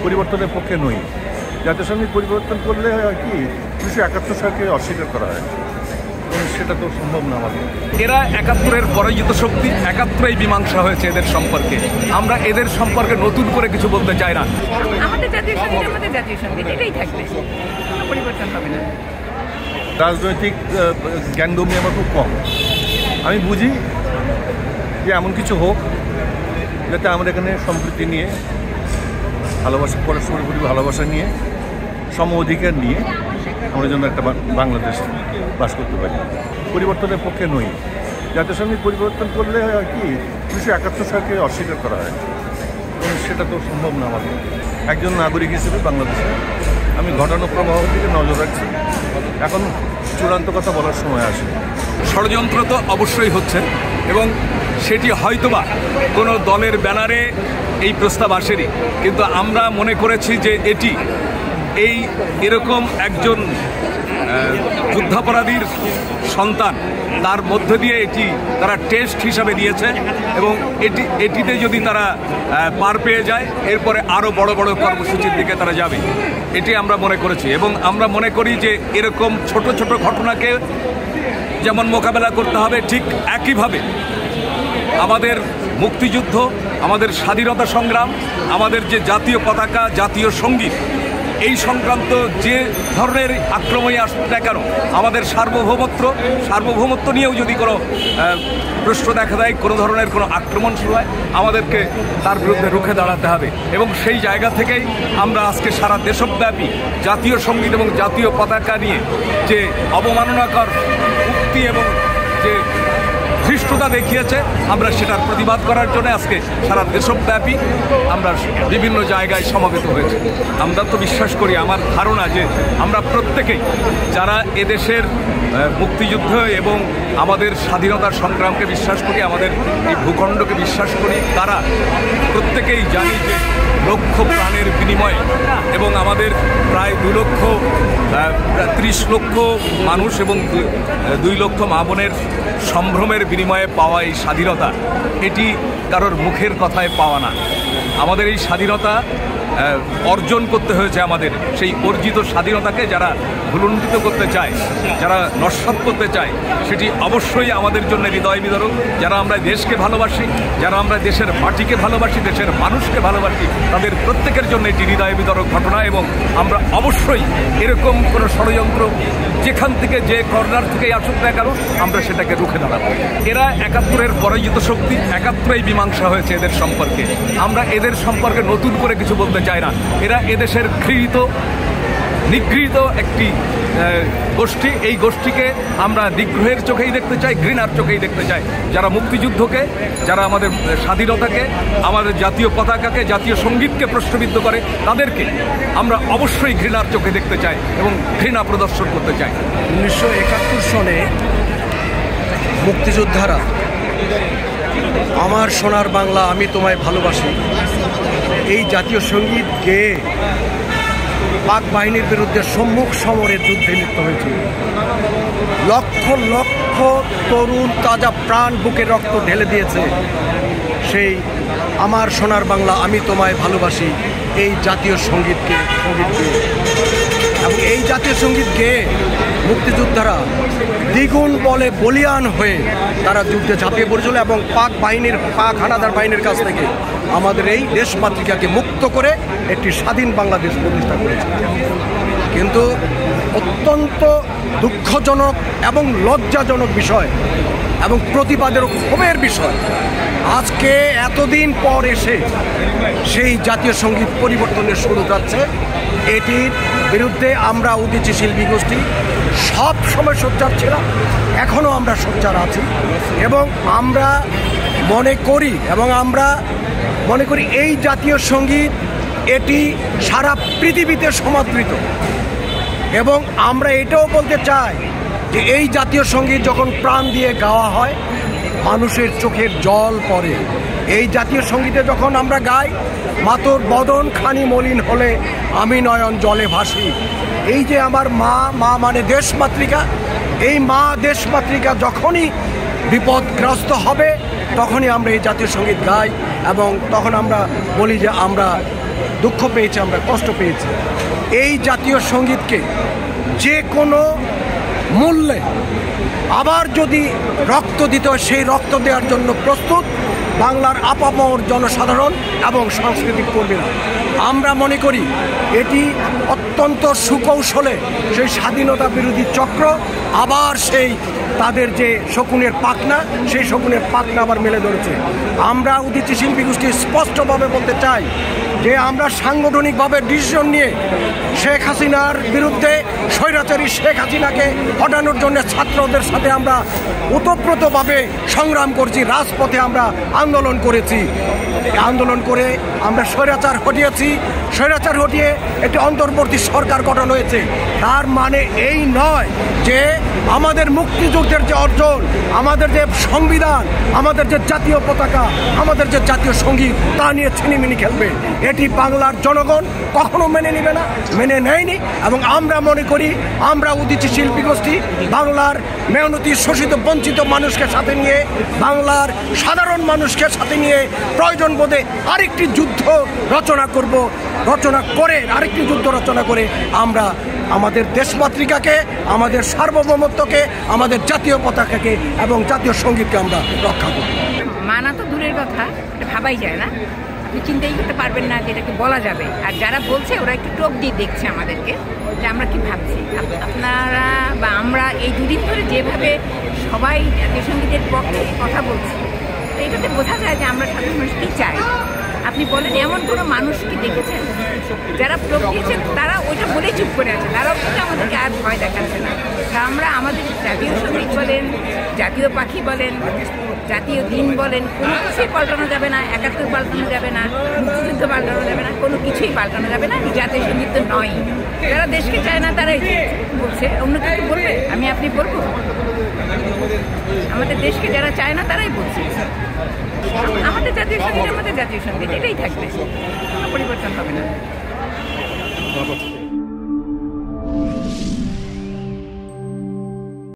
পরিবর্তনের পক্ষে নই। জাতীয় সঙ্গীত পরিবর্তন করলে হয় কি 1971 সালকে অস্বীকার করা হয়, সেটা তো সম্ভব না আমাদের। এরা 71-এর পরাজিত শক্তি, 71-এই মীমাংসা হয়েছে এদের সম্পর্কে। আমরা এদের সম্পর্কে নতুন করে কিছু বলতে চাই না। আমাদের জাতীয় সঙ্গীত এটাই থাকবে, পরিবর্তন হবে না। রাজনৈতিক জ্ঞানগম্যি আমার খুব কম। আমি বুঝি যে এমন কিছু হোক যাতে আমরা এখানে সম্প্রীতি নিয়ে, ভালোবাসা, পরস্পরের প্রতি ভালোবাসা নিয়ে, সম অধিকার নিয়ে আমরা যেন একটা বাংলাদেশ বাস করতে পারি। পরিবর্তনের পক্ষে নই। জাতীয় সঙ্গীত পরিবর্তন করলে হয় কি 1971 সালকে অস্বীকার করা হয়, সেটা তো সম্ভব না আমাদের। একজন নাগরিক হিসেবে বাংলাদেশে আমি ঘটনাপ্রবাহ দিকে নজর রাখছি। এখন চূড়ান্ত কথা বলার সময় আসে। ষড়যন্ত্র তো অবশ্যই হচ্ছে এবং সেটি হয়তোবা কোনো দলের ব্যানারে এই প্রস্তাব আসেনি, কিন্তু আমরা মনে করেছি যে এটি এরকম একজন যুদ্ধাপরাধীর সন্তান, তার মধ্য দিয়ে এটি তারা টেস্ট হিসাবে দিয়েছে এবং এটিতে যদি তারা পার পেয়ে যায় এরপরে আরও বড় বড় কর্মসূচির দিকে তারা যাবে, এটি আমরা মনে করেছি। এবং আমরা মনে করি যে এরকম ছোট ছোট ঘটনাকে যেমন মোকাবেলা করতে হবে, ঠিক একইভাবে আমাদের মুক্তিযুদ্ধ, আমাদের স্বাধীনতা সংগ্রাম, আমাদের যে জাতীয় পতাকা, জাতীয় সঙ্গীত, এই সংক্রান্ত যে ধরনের আক্রমণই আসুক না কেন, আমাদের সার্বভৌমত্ব নিয়েও যদি কোনো প্রশ্ন দেখা দেয়, কোনো ধরনের কোনো আক্রমণ শুরু হয়, আমাদেরকে তার বিরুদ্ধে রুখে দাঁড়াতে হবে। এবং সেই জায়গা থেকেই আমরা আজকে সারা দেশব্যাপী জাতীয় সঙ্গীত এবং জাতীয় পতাকা নিয়ে যে অবমাননাকর উক্তি এবং যে ধৃষ্টতা দেখিয়েছে, আমরা সেটার প্রতিবাদ করার জন্য আজকে সারা দেশব্যাপী আমরা বিভিন্ন জায়গায় সমবেত হয়েছি। আমরা তো বিশ্বাস করি, আমার ধারণা যে আমরা প্রত্যেকেই যারা এদেশের মুক্তিযুদ্ধ এবং আমাদের স্বাধীনতার সংগ্রামকে বিশ্বাস করি, আমাদের এই ভূখণ্ডকে বিশ্বাস করি, তারা প্রত্যেকেই জানি যে লক্ষ প্রাণের বিনিময়ে এবং আমাদের প্রায় 30 লক্ষ মানুষ এবং 2 লক্ষ মা বোনের সম্ভ্রমের বিনিময়ে পাওয়া এই স্বাধীনতা, এটি কারোর মুখের কথায় পাওয়া না। আমাদের এই স্বাধীনতা অর্জন করতে হয়েছে। আমাদের সেই অর্জিত স্বাধীনতাকে যারা ভুলুণ্ঠিত করতে চায়, যারা নস্যাৎ করতে চায়, সেটি অবশ্যই আমাদের জন্য হৃদয় বিদারক। যারা আমরা দেশকে ভালোবাসি, যারা আমরা দেশের মাটিকে ভালোবাসি, দেশের মানুষকে ভালোবাসি, তাদের প্রত্যেকের জন্য এটি হৃদয় বিদারক ঘটনা। এবং আমরা অবশ্যই এরকম কোনো ষড়যন্ত্র যেখান থেকে, যে কর্নার থেকেই আসুক না কেন, আমরা সেটাকে রুখে দাঁড়াবো। এরা 71-এর পরাজিত শক্তি, 71-এই মীমাংসা হয়েছে এদের সম্পর্কে। আমরা এদের সম্পর্কে নতুন করে কিছু বলতে চাই না। এরা এদেশের নিগৃহীত একটি গোষ্ঠী। এই গোষ্ঠীকে আমরা নিগ্রহের চোখেই দেখতে চাই, ঘৃণার চোখেই দেখতে চাই। যারা মুক্তিযুদ্ধকে, যারা আমাদের স্বাধীনতাকে, আমাদের জাতীয় পতাকাকে, জাতীয় সঙ্গীতকে প্রশ্নবিদ্ধ করে, তাদেরকে আমরা অবশ্যই ঘৃণার চোখে দেখতে চাই এবং ঘৃণা প্রদর্শন করতে চাই। 1971 সনে মুক্তিযোদ্ধারা আমার সোনার বাংলা আমি তোমায় ভালোবাসি এই জাতীয় সঙ্গীত গেয়ে পাক বাহিনীর বিরুদ্ধে সম্মুখ সমরের যুদ্ধে লিপ্ত হয়েছিল। লক্ষ লক্ষ তরুণ তাজা প্রাণ বুকে রক্ত ঢেলে দিয়েছে সেই আমার সোনার বাংলা আমি তোমায় ভালোবাসি এই জাতীয় সঙ্গীত গেয়ে। এবং এই জাতীয় সঙ্গীত গেয়ে মুক্তিযোদ্ধারা দ্বিগুণ বলে বলিয়ান হয়ে তারা যুদ্ধে ঝাঁপিয়ে পড়েছিল এবং পাক হানাদার বাহিনীর কাছ থেকে আমাদের এই দেশমাতৃকাকে মুক্ত করে একটি স্বাধীন বাংলাদেশ প্রতিষ্ঠা করেছে। কিন্তু অত্যন্ত দুঃখজনক এবং লজ্জাজনক বিষয় এবং প্রতিবাদের ক্ষোভের বিষয়, আজকে এতদিন পর এসে সেই জাতীয় সঙ্গীত পরিবর্তনের শুরু যাচ্ছে। এটির বিরুদ্ধে আমরা উদীচী শিল্পী গোষ্ঠী সব সময় সোচ্চার ছিলাম, এখনও আমরা সোচ্চার আছি। এবং আমরা মনে করি এই জাতীয় সঙ্গীত এটি সারা পৃথিবীতে সমাদৃত। এবং আমরা এটাও বলতে চাই যে এই জাতীয় সঙ্গীত যখন প্রাণ দিয়ে গাওয়া হয়, মানুষের চোখের জল পড়ে। এই জাতীয় সঙ্গীতে যখন আমরা গাই, মাতর বদন খানি মলিন হলে আমি নয়ন জলে ভাসি। এই যে আমার মা মানে দেশমাতৃকা, এই মা দেশমাতৃকা যখনই বিপদগ্রস্ত হবে তখনই আমরা এই জাতীয় সঙ্গীত গাই এবং তখন আমরা বলি যে আমরা দুঃখ পেয়েছি, আমরা কষ্ট পেয়েছি। এই জাতীয় সঙ্গীতকে যে কোনো মূল্যে আবার যদি রক্ত দিতে হয়, সেই রক্ত দেওয়ার জন্য প্রস্তুত বাংলার আপামর জনসাধারণ এবং সাংস্কৃতিক কর্মীরা। আমরা মনে করি এটি অত্যন্ত সুকৌশলে সেই স্বাধীনতা বিরোধী চক্র আবার সেই তাদের যে শকুনের পাখনা, সেই শকুনের পাখনা আবার মেলে ধরেছে। আমরা উদীচী শিল্পী গোষ্ঠী স্পষ্টভাবে বলতে চাই যে আমরা সাংগঠনিকভাবে ডিসিশন নিয়ে শেখ হাসিনার বিরুদ্ধে, স্বৈরাচারী শেখ হাসিনাকে হটানোর জন্য ছাত্রদের সাথে আমরা ওতপ্রোতভাবে সংগ্রাম করছি, রাজপথে আমরা আন্দোলন করেছি। আন্দোলন করে আমরা স্বৈরাচার হটিয়েছি, স্বৈরাচার হটিয়ে একটি অন্তর্বর্তী সরকার গঠন হয়েছে। তার মানে এই নয় যে আমাদের মুক্তিযুদ্ধের যে অর্জন, আমাদের যে সংবিধান, আমাদের যে জাতীয় পতাকা, আমাদের যে জাতীয় সঙ্গীত, তা নিয়ে ছিনিমিনি খেলবে। এটি বাংলার জনগণ কখনো মেনে নেবে না, মেনে নেয়নি। এবং আমরা মনে করি আমরা উদীচী শিল্পী গোষ্ঠী বাংলার মেহনতি শোষিত বঞ্চিত মানুষকে সাথে নিয়ে, বাংলার সাধারণ মানুষকে সাথে নিয়ে প্রয়োজন বোধে আরেকটি যুদ্ধ রচনা করব, রচনা করে আরেকটি যুদ্ধ রচনা করে আমরা আমাদের দেশমাতৃকাকে, আমাদের সার্বভৌমত্বকে, আমাদের জাতীয় পতাকাকে এবং জাতীয় সঙ্গীতকে আমরা রক্ষা করব। মানা তো দূরের কথা, এটা ভাবাই যায় না। আপনি চিন্তাই করতে পারবেন না যে এটাকে বলা যাবে। আর যারা বলছে ওরা একটু টোপ দিয়ে দেখছে আমাদেরকে যে আমরা কি ভাবছি। আপনারা বা আমরা এই দুদিন ধরে যেভাবে সবাই জাতীয় সঙ্গীতের পক্ষে কথা বলছি, তো এটাতে বোঝা যায় যে আমরা সাধারণ মানুষ কী চাই। আপনি বলেন এমন কোনো মানুষকে দেখেছেন যারা প্রোপ দিয়েছেন তারা ওইটা বলেই চুপ করে আছে, তারাও কিন্তু আমাদেরকে আর ভয় দেখাচ্ছে না। তা আমরা আমাদের জাতীয় সঙ্গীত বলেন, জাতীয় পাখি বলেন, জাতীয় দিন বলেন, কোনো কিছুই পাল্টানো যাবে না। ৭১ পাল্টানো যাবে না, মুক্তিযুদ্ধ পাল্টানো যাবে না, কোনো কিছুই পাল্টানো যাবে না। জাতীয় সঙ্গীত তো নয়। যারা দেশকে চায় না তারাই বলছে, অন্য কিছু বলবে আমি আপনি বলবো? আমাদের দেশকে যারা চায় না তারাই বলছে। আমাদের জাতীয় সঙ্গীত আমাদের জাতীয় সঙ্গীত, এটাই থাকবে, কোনো পরিবর্তন হবে না।